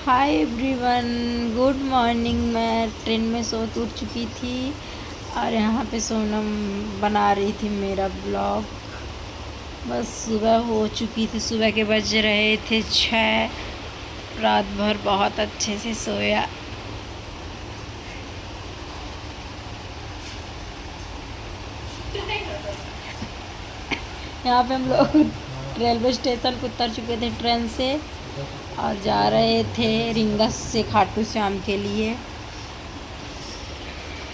Hi everyone, good morning. मैं train में सो के उठ चुकी थी और यहाँ पे सोनम बना रही थी मेरा ब्लॉग। बस सुबह हो चुकी थी, सुबह के बज रहे थे 6। रात भर बहुत अच्छे से सोया। यहाँ पे हम लोग रेलवे स्टेशन पर उतर चुके थे ट्रेन से और जा रहे थे रिंगस से खाटू श्याम के लिए।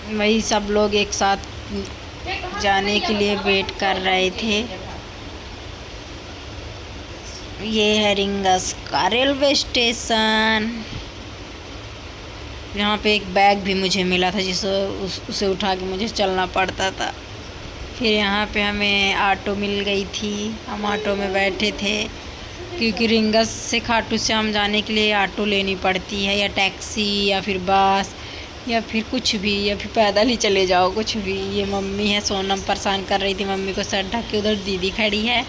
वही सब लोग एक साथ जाने के लिए वेट कर रहे थे। ये है रिंगस का रेलवे स्टेशन। यहाँ पे एक बैग भी मुझे मिला था उसे उठा के मुझे चलना पड़ता था। फिर यहाँ पे हमें ऑटो मिल गई थी, हम ऑटो में बैठे थे क्योंकि रिंगस से खाटू श्याम जाने के लिए ऑटो लेनी पड़ती है, या टैक्सी या फिर बस या फिर कुछ भी, या फिर पैदल ही चले जाओ, कुछ भी। ये मम्मी है, सोनम परेशान कर रही थी मम्मी को सर ढक के। उधर दीदी खड़ी है,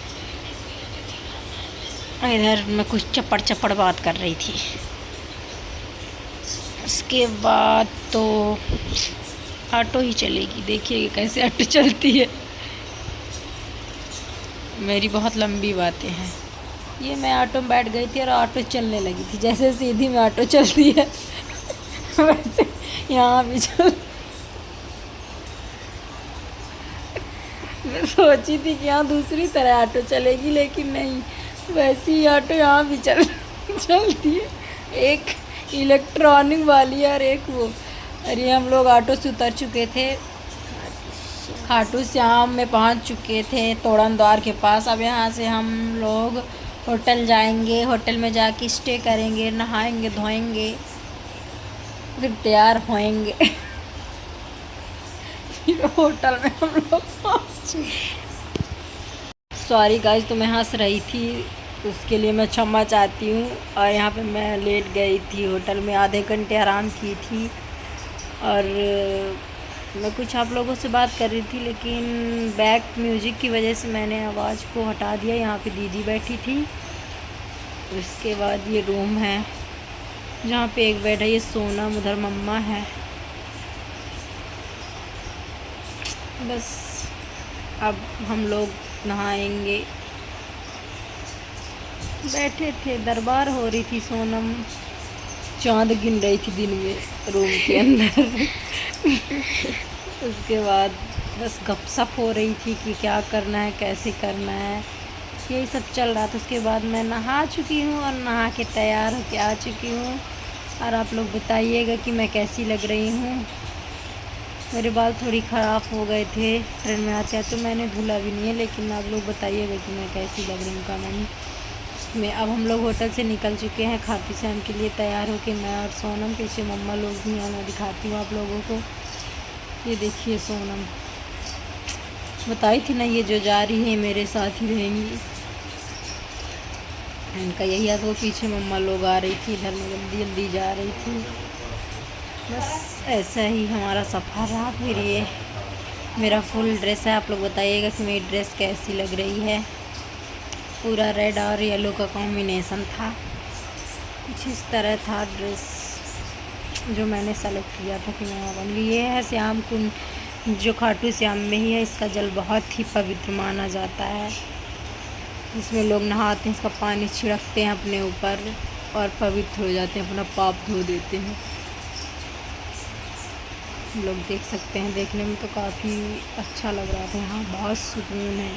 इधर मैं कुछ चप्पड़ चप्पड़ बात कर रही थी। उसके बाद तो ऑटो ही चलेगी, देखिए कैसे ऑटो चलती है। मेरी बहुत लंबी बातें हैं। ये मैं ऑटो में बैठ गई थी और ऑटो चलने लगी थी। जैसे सीधी में ऑटो चलती है वैसे यहाँ भी चल। मैं सोची थी कि यहाँ दूसरी तरह ऑटो चलेगी, लेकिन नहीं, वैसी ही ऑटो यहाँ भी चलती है। एक इलेक्ट्रॉनिक वाली और एक वो। अरे हम लोग ऑटो से उतर चुके थे, खाटू श्याम में पहुँच चुके थे तोड़न द्वार के पास। अब यहाँ से हम लोग होटल जाएंगे, होटल में जाके स्टे करेंगे, नहाएंगे धोएंगे, फिर तैयार होएंगे फिर होटल में हम लोग सॉरी गाइस, तो मैं हंस रही थी, उसके लिए मैं क्षमा चाहती हूँ। और यहाँ पे मैं लेट गई थी होटल में, आधे घंटे आराम की थी। और मैं कुछ आप लोगों से बात कर रही थी, लेकिन बैक म्यूज़िक की वजह से मैंने आवाज़ को हटा दिया। यहाँ पे दीदी बैठी थी। उसके बाद ये रूम है जहाँ पे एक बेड है, ये सोनम, उधर मम्मा है। बस अब हम लोग नहाएंगे। बैठे थे, दरबार हो रही थी। सोनम चाँद गिन रही थी दिन में रूम के अंदर उसके बाद बस गपशप हो रही थी कि क्या करना है, कैसे करना है, यही सब चल रहा था। उसके बाद मैं नहा चुकी हूँ और नहा के तैयार होके आ चुकी हूँ। और आप लोग बताइएगा कि मैं कैसी लग रही हूँ। मेरे बाल थोड़ी ख़राब हो गए थे ट्रेन में आते आते, तो मैंने धुला भी नहीं है, लेकिन आप लोग बताइएगा कि मैं कैसी लग रही हूँ कमेंट में। अब हम लोग होटल से निकल चुके हैं खाटू श्याम के लिए तैयार होके, मैं और सोनम। पीछे मम्मा लोग भी हैं, मैं दिखाती हूँ आप लोगों को। ये देखिए सोनम, बताई थी ना ये जो जा रही है मेरे साथ ही रहेंगी। इनका यही है। वो पीछे मम्मा लोग आ रही थी, इधर में जल्दी जल्दी जा रही थी। बस ऐसा ही हमारा सफ़र रहा। फिर ये मेरा फुल ड्रेस है, आप लोग बताइएगा कि मेरी ड्रेस कैसी लग रही है। पूरा रेड और येलो का कॉम्बिनेशन था, कुछ इस तरह था ड्रेस जो मैंने सेलेक्ट किया था कि मैं बनाऊंगी। ये है श्याम कुंड, जो खाटू श्याम में ही है। इसका जल बहुत ही पवित्र माना जाता है। इसमें लोग नहाते हैं, इसका पानी छिड़कते हैं अपने ऊपर और पवित्र हो जाते हैं, अपना पाप धो देते हैं। लोग देख सकते हैं, देखने में तो काफ़ी अच्छा लग रहा था। यहाँ बहुत सुकून है,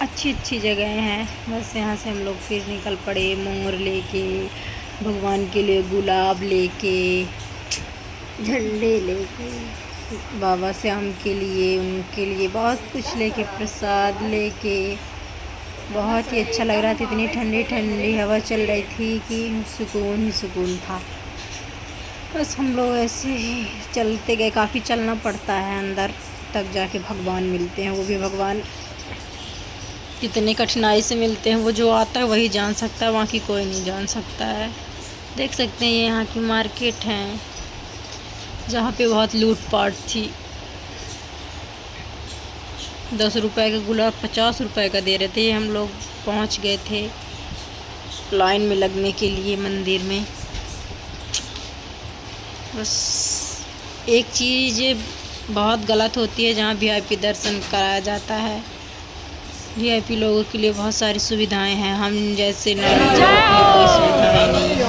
अच्छी अच्छी जगह हैं। बस यहाँ से हम लोग फिर निकल पड़े, मोर लेके, भगवान के लिए गुलाब लेके, झंडे लेके, बाबा श्याम के लिए, उनके लिए बहुत कुछ लेके, प्रसाद लेके। बहुत ही अच्छा लग रहा था। इतनी ठंडी ठंडी हवा चल रही थी कि सुकून ही सुकून था। बस हम लोग ऐसे ही चलते गए। काफ़ी चलना पड़ता है, अंदर तक जाके भगवान मिलते हैं। वो भी भगवान कितनी कठिनाई से मिलते हैं, वो जो आता है वही जान सकता है, बाकी कोई नहीं जान सकता है। देख सकते हैं ये यहाँ की मार्केट है जहाँ पे बहुत लूटपाट थी। 10 रुपए का गुलाब 50 रुपए का दे रहे थे। हम लोग पहुँच गए थे लाइन में लगने के लिए मंदिर में। बस एक चीज़ बहुत गलत होती है, जहाँ वीआईपी दर्शन कराया जाता है, वीआईपी लोगों के लिए बहुत सारी सुविधाएं हैं। हम जैसे नॉर्मल लोगों के लिए कोई सुविधाएं नहीं है।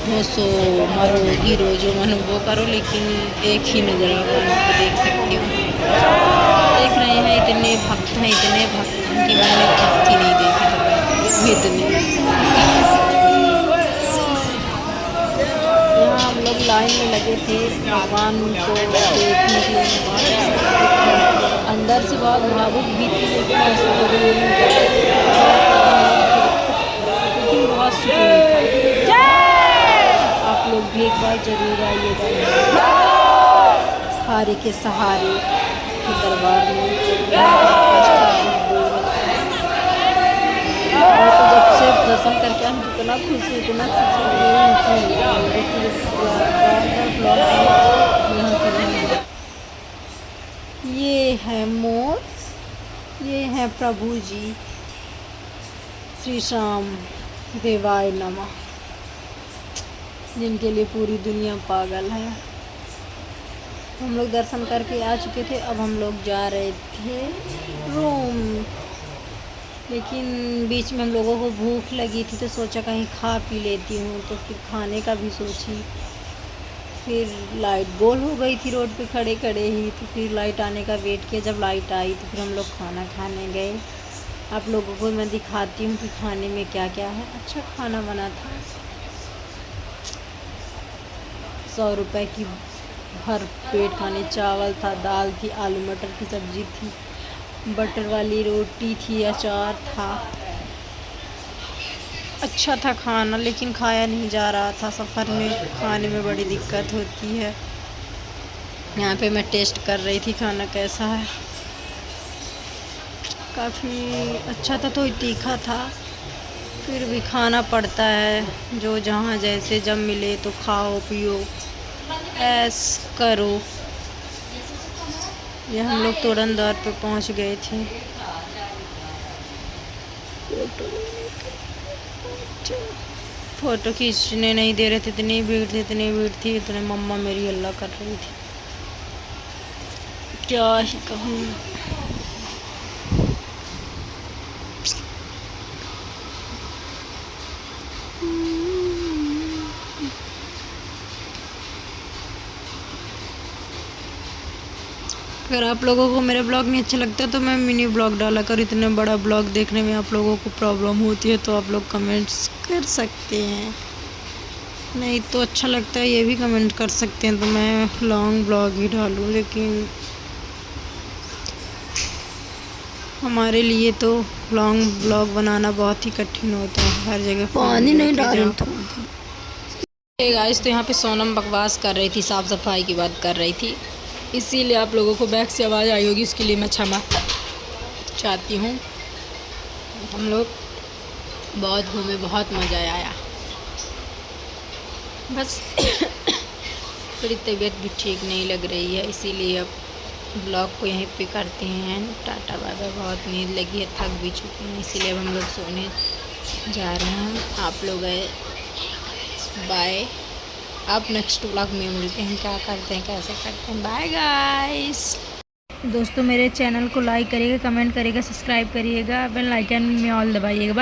हो सो मरो गिरो जो मनो वो करो, लेकिन एक ही नज़र आपको देख सकते हो। देख रहे हैं इतने भक्त हैं, इतने भक्त हैं कि मैंने भक्त ही नहीं देखे इतने। यहाँ हम लोग लाइन में लगे थे भगवान को देखने के लिए। अंदर से बहुत भावुक भी थी, लेकिन बहुत सुकून था। आप लोग भी एक बार जरूर आइएगा सहारे के सहारे के दरबार में। तो जब से दर्शन करके हम इतना खुश इतना ये है मोर, ये है प्रभु जी श्री श्याम देवाय नमः, जिनके लिए पूरी दुनिया पागल है। हम लोग दर्शन करके आ चुके थे, अब हम लोग जा रहे थे रूम, लेकिन बीच में हम लोगों को भूख लगी थी तो सोचा कहीं खा पी लेती हूँ, तो फिर खाने का भी सोची। फिर लाइट गोल हो गई थी रोड पे खड़े खड़े ही, तो फिर लाइट आने का वेट किया। जब लाइट आई तो फिर हम लोग खाना खाने गए। आप लोगों को मैं दिखाती हूँ कि खाने में क्या क्या है। अच्छा खाना बना था, 100 रुपये की भर पेट खाने चावल था, दाल थी, आलू मटर की सब्ज़ी थी, बटर वाली रोटी थी, अचार था। अच्छा था खाना, लेकिन खाया नहीं जा रहा था। सफ़र में खाने में बड़ी दिक्कत होती है। यहाँ पे मैं टेस्ट कर रही थी खाना कैसा है। काफ़ी अच्छा था, तो तीखा था, फिर भी खाना पड़ता है। जो जहाँ जैसे जब मिले तो खाओ पियो ऐस करो। ये हम लोग तोरण द्वार पे पहुँच गए थे। फ़ोटो खींचने नहीं दे रहे थे, इतनी भीड़ थी, इतनी भीड़ थी, इतने मम्मा मेरी हल्ला कर रही थी, क्या ही कहूँ। अगर आप लोगों को मेरा ब्लॉग नहीं अच्छा लगता तो मैं मिनी ब्लॉग डाला कर। इतना बड़ा ब्लॉग देखने में आप लोगों को प्रॉब्लम होती है तो आप लोग कमेंट्स कर सकते हैं, नहीं तो अच्छा लगता है ये भी कमेंट कर सकते हैं, तो मैं लॉन्ग ब्लॉग ही डालूँ। लेकिन हमारे लिए तो लॉन्ग ब्लॉग बनाना बहुत ही कठिन होता है। हर जगह पानी नहीं डाल। गाइस तो यहाँ पे सोनम बकवास कर रही थी, साफ़ सफाई की बात कर रही थी, इसीलिए आप लोगों को बैक से आवाज़ आई होगी, इसके लिए मैं क्षमा चाहती हूँ। हम लोग बहुत घूमे, बहुत मज़ा आया। बस थोड़ी तबीयत भी ठीक नहीं लग रही है, इसीलिए अब ब्लॉग को यहीं पे करते हैं। Tata bye bye. बहुत नींद लगी है, थक भी चुके हैं, इसीलिए अब हम लोग सोने जा रहे हैं। आप लोग बाय। अब नेक्स्ट व्लॉग में मिलते हैं, क्या करते हैं कैसे करते हैं। Bye guys. दोस्तों मेरे चैनल को लाइक करिएगा, कमेंट करिएगा, सब्सक्राइब करिएगा, बेल आइकन में ऑल दबाइएगा।